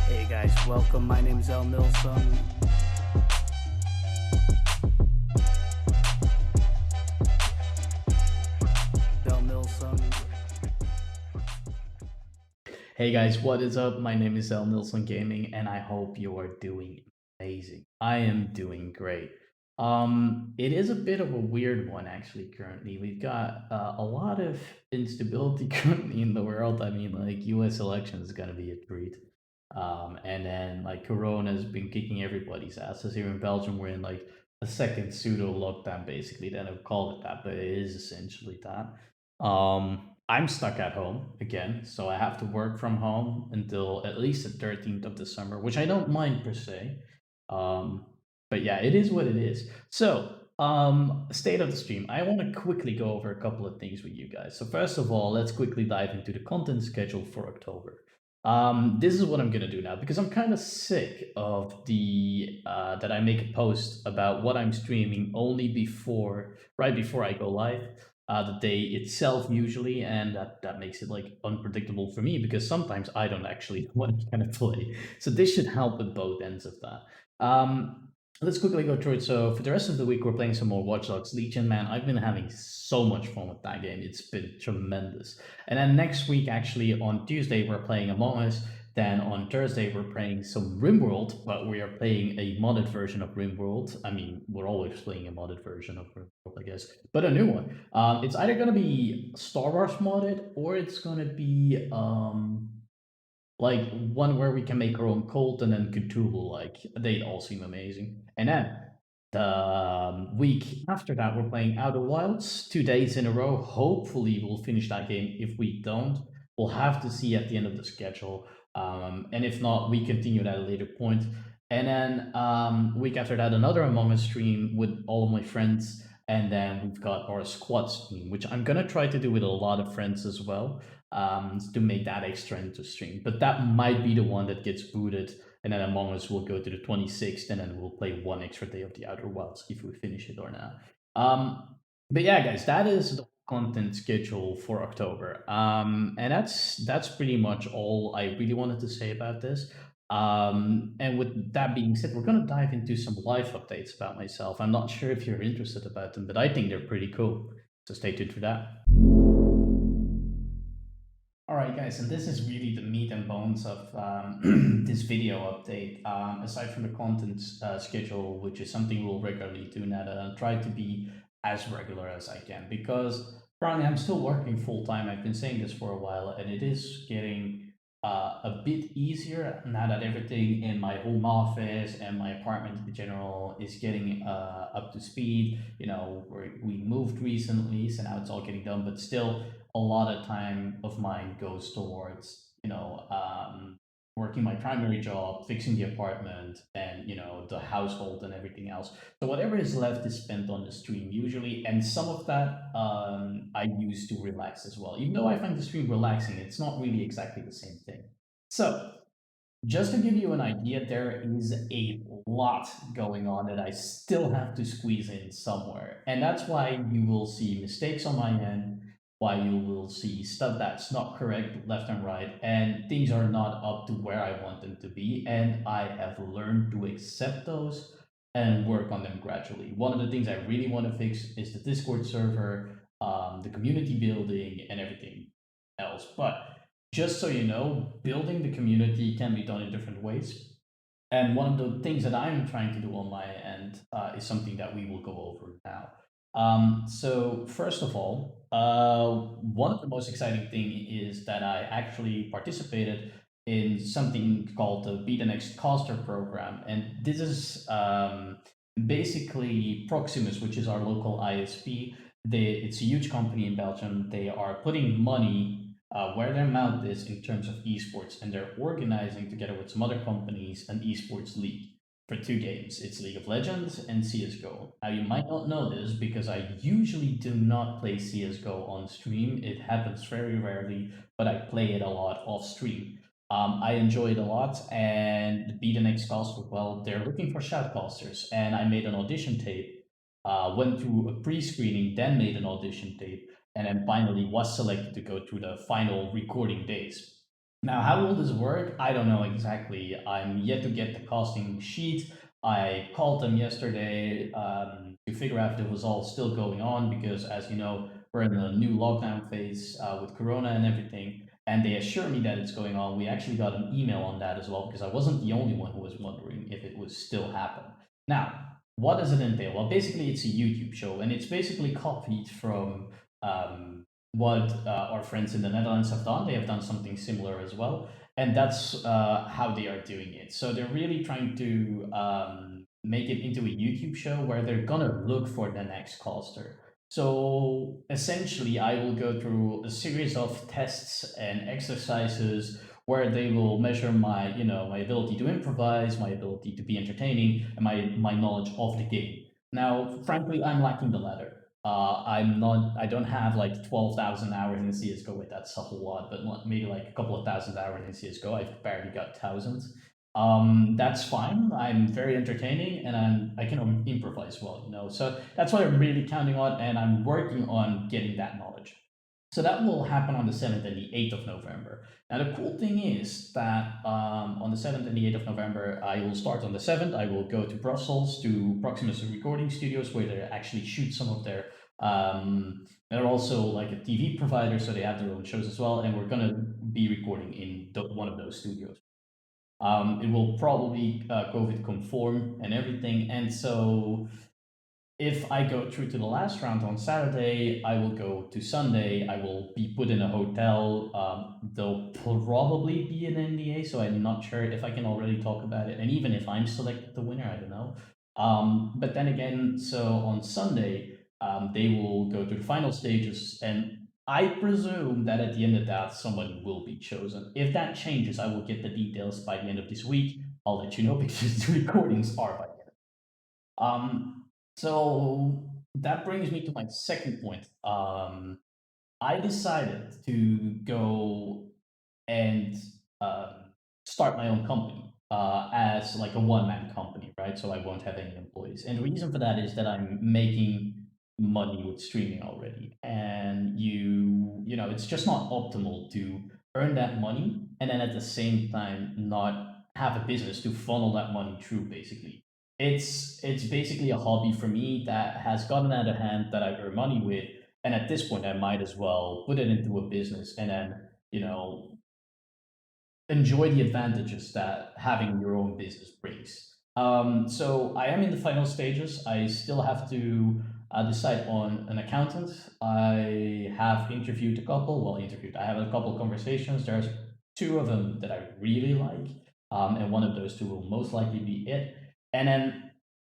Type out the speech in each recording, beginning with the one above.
Hey guys, welcome. My name is El Milson. El Milson. Hey guys, what is up? My name is El Nilsson Gaming, and I hope you are doing amazing. I am doing great. It is a bit of a weird one actually. Currently, we've got a lot of instability currently in the world. I mean, like U.S. elections is gonna be a treat, and then like Corona has been kicking everybody's asses here in Belgium. We're in like a second pseudo lockdown, basically. Then I've called it that, but it is essentially that. I'm stuck at home again, so I have to work from home until at least the 13th of December, which I don't mind per se. Um, but yeah, it is what it is. So, state of the stream. I want to quickly go over a couple of things with you guys. So, first of all, let's quickly dive into the content schedule for October. This is what I'm gonna do now because I'm kind of sick of the that I make a post about what I'm streaming only right before I go live, the day itself usually, and that makes it like unpredictable for me because sometimes I don't actually know what I'm gonna play. So this should help with both ends of that. Let's quickly go through it. So for the rest of the week, we're playing some more Watch Dogs Legion. Man, I've been having so much fun with that game. It's been tremendous. And then next week, actually on Tuesday, we're playing Among Us. Then on Thursday, we're playing some RimWorld, but we are playing a modded version of RimWorld. I mean, we're always playing a modded version of RimWorld, I guess, but a new one. It's either going to be Star Wars modded or it's going to be like one where we can make our own cult and then Cthulhu. Like they all seem amazing. And then the week after that, we're playing Outer Wilds 2 days in a row. Hopefully, we'll finish that game. If we don't, we'll have to see at the end of the schedule. And if not, we continue at a later point. And then week after that, another Among Us stream with all of my friends. And then we've got our squad stream, which I'm gonna try to do with a lot of friends as well, to make that extra into stream. But that might be the one that gets booted, and then Among Us will go to the 26th, and then we'll play one extra day of the Outer Wilds if we finish it or not. But yeah, guys, that is the content schedule for October, and that's pretty much all I really wanted to say about this. And with that being said, we're gonna dive into some live updates about myself. I'm not sure if you're interested about them, but I think they're pretty cool. So stay tuned for that. All right, guys, and this is really the meat and bones of this video update. Aside from the content schedule, which is something we'll regularly do now, that I'll try to be as regular as I can because currently I'm still working full time. I've been saying this for a while, and it is getting a bit easier now that everything in my home office and my apartment in general is getting up to speed. You know, we moved recently, so now it's all getting done, but still a lot of time of mine goes towards working my primary job, fixing the apartment, and the household and everything else. So whatever is left is spent on the stream usually, and some of that I use to relax as well. Even though I find the stream relaxing, it's not really exactly the same thing. So just to give you an idea, there is a lot going on that I still have to squeeze in somewhere. And that's why you will see mistakes on my end, why you will see stuff that's not correct left and right, and things are not up to where I want them to be. And I have learned to accept those and work on them gradually. One of the things I really want to fix is the Discord server, the community building, and everything else. But just so you know, building the community can be done in different ways. And one of the things that I'm trying to do on my end is something that we will go over now. So first of all, one of the most exciting thing is that I actually participated in something called the Be the Next Caster program, and this is basically Proximus, which is our local ISP. It's a huge company in Belgium. They are putting money where their mouth is in terms of esports, and they're organizing together with some other companies an esports league for two games. It's League of Legends and CS:GO. Now you might not know this because I usually do not play CS:GO on stream. It happens very rarely, but I play it a lot off stream. I enjoy it a lot, and Be the Next Caster, well, they're looking for shoutcasters, and I made an audition tape, went through a pre-screening, then made an audition tape, and then finally was selected to go through the final recording days. Now, how will this work? I don't know exactly. I'm yet to get the casting sheet. I called them yesterday to figure out if it was all still going on because, as you know, we're in a new lockdown phase with Corona and everything. And they assure me that it's going on. We actually got an email on that as well because I wasn't the only one who was wondering if it was still happening. Now, what does it entail? Well, basically, it's a YouTube show, and it's basically copied from what our friends in the Netherlands have done. They have done something similar as well, and that's how they are doing it. So they're really trying to make it into a YouTube show where they're gonna look for the next caster. So essentially, I will go through a series of tests and exercises where they will measure my, my ability to improvise, my ability to be entertaining, and my knowledge of the game. Now, frankly, I'm lacking the latter. I don't have like 12,000 hours in CS:GO. Wait, that's a whole lot, but maybe like a couple of thousand hours in CS:GO. I've barely got thousands. That's fine. I'm very entertaining, and I can improvise well. So that's what I'm really counting on, and I'm working on getting that knowledge. So that will happen on the 7th and the 8th of November. Now, the cool thing is that on the 7th and the 8th of November, I will start on the 7th. I will go to Brussels to Proximus Recording Studios, where they actually shoot some of their. They're also like a TV provider, so they have their own shows as well. And we're going to be recording in one of those studios. It will probably COVID conform and everything. And so if I go through to the last round on Saturday, I will go to Sunday. I will be put in a hotel. There'll probably be an NDA, so I'm not sure if I can already talk about it. And even if I'm selected the winner, I don't know. But then again, so on Sunday, they will go to the final stages, and I presume that at the end of that, somebody will be chosen. If that changes, I will get the details by the end of this week. I'll let you know because the recordings are by then. So that brings me to my second point. I decided to go and um, start my own company as like a one-man company, right? So I won't have any employees. And the reason for that is that I'm making money with streaming already, and it's just not optimal to earn that money and then at the same time not have a business to funnel that money through. Basically, it's basically a hobby for me that has gotten out of hand that I earn money with, and at this point, I might as well put it into a business and then, you know, enjoy the advantages that having your own business brings. So I am in the final stages. I still have to decide on an accountant. I have interviewed a couple. Well, interviewed. I have a couple of conversations. There's two of them that I really like, and one of those two will most likely be it. And then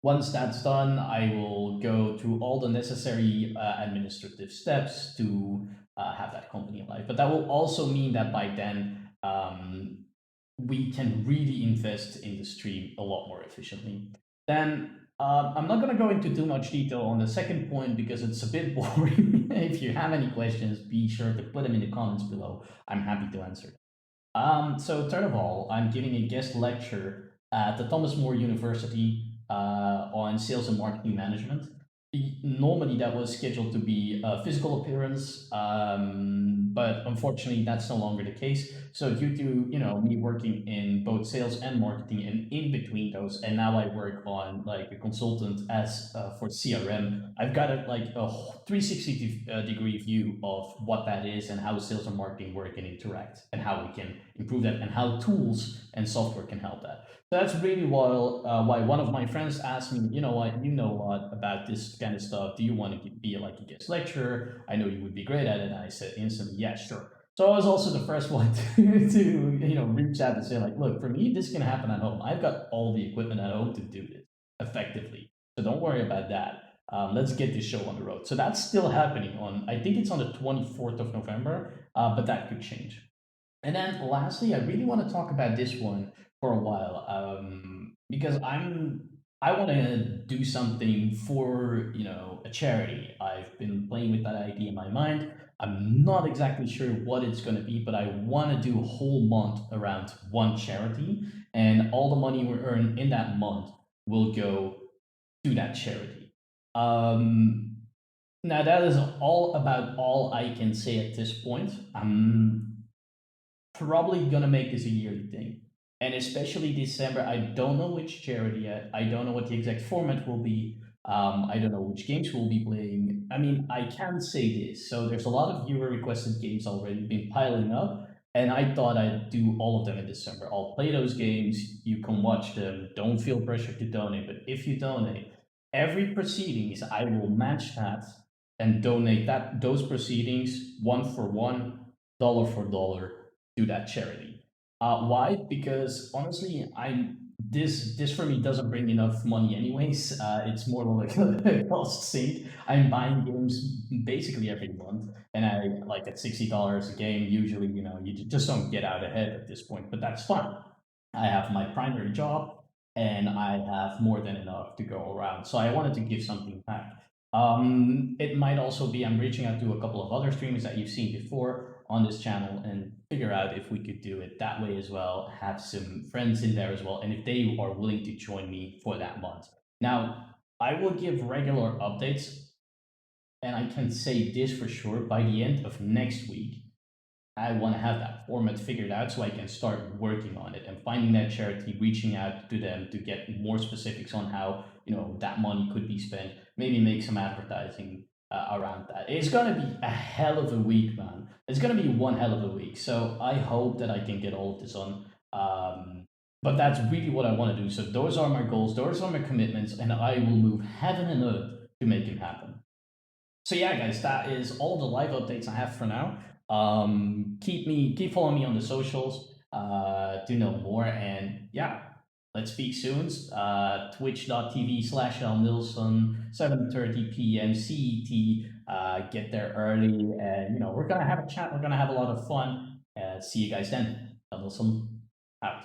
once that's done, I will go through all the necessary administrative steps to have that company live. But that will also mean that by then we can really invest in the stream a lot more efficiently. Then I'm not going to go into too much detail on the second point because it's a bit boring. If you have any questions, be sure to put them in the comments below. I'm happy to answer. So third of all, I'm giving a guest lecture at the Thomas More University on sales and marketing management. Normally, that was scheduled to be a physical appearance, but unfortunately, that's no longer the case. So due to me working in both sales and marketing, and in between those, and now I work on like a consultant as for CRM. I've got a 360 degree view of what that is and how sales and marketing work and interact, and how we can improve that, and how tools and software can help that. That's really why one of my friends asked me, you know what, you know a lot about this kind of stuff. Do you want to be like a guest lecturer? I know you would be great at it. And I said instantly, yeah, sure. So I was also the first one to reach out and say like, look, for me, this can happen at home. I've got all the equipment at home to do this effectively. So don't worry about that. Let's get this show on the road. So that's still happening I think it's on the 24th of November, but that could change. And then lastly, I really want to talk about this one for a while because I want to do something for a charity. I've been playing with that idea in my mind. I'm not exactly sure what it's going to be, but I want to do a whole month around one charity, and all the money we earn in that month will go to that charity. Um, Now that is all about all I can say at this point. I'm probably gonna make this a yearly thing. And especially December, I don't know which charity yet. I don't know what the exact format will be. I don't know which games we'll be playing. I mean, I can say this. So there's a lot of viewer requested games already been piling up, and I thought I'd do all of them in December. I'll play those games. You can watch them. Don't feel pressure to donate, but if you donate, every proceedings I will match that and donate those proceedings one for one, dollar for dollar to that charity. Why? Because honestly, I'm this for me doesn't bring enough money anyways. It's more like a cost sink. I'm buying games basically every month, and I like at $60 a game. Usually, you just don't get out ahead at this point, but that's fine. I have my primary job, and I have more than enough to go around. So I wanted to give something back. It might also be I'm reaching out to a couple of other streamers that you've seen before on this channel and figure out if we could do it that way as well. Have some friends in there as well, and if they are willing to join me for that month. Now, I will give regular updates, and I can say this for sure by the end of next week. I want to have that format figured out so I can start working on it and finding that charity, reaching out to them to get more specifics on how that money could be spent. Maybe make some advertising around that. It's gonna be a hell of a week, man. It's gonna be one hell of a week. So I hope that I can get all of this on. But that's really what I want to do. So those are my goals. Those are my commitments, and I will move heaven and earth to make it happen. So yeah, guys, that is all the live updates I have for now. Keep following me on the socials to know more. And yeah, let's speak soon. Twitch.tv/lnilsson, 7:30 p.m. CET. Get there early, and we're gonna have a chat. We're gonna have a lot of fun. See you guys then. Nilsson out.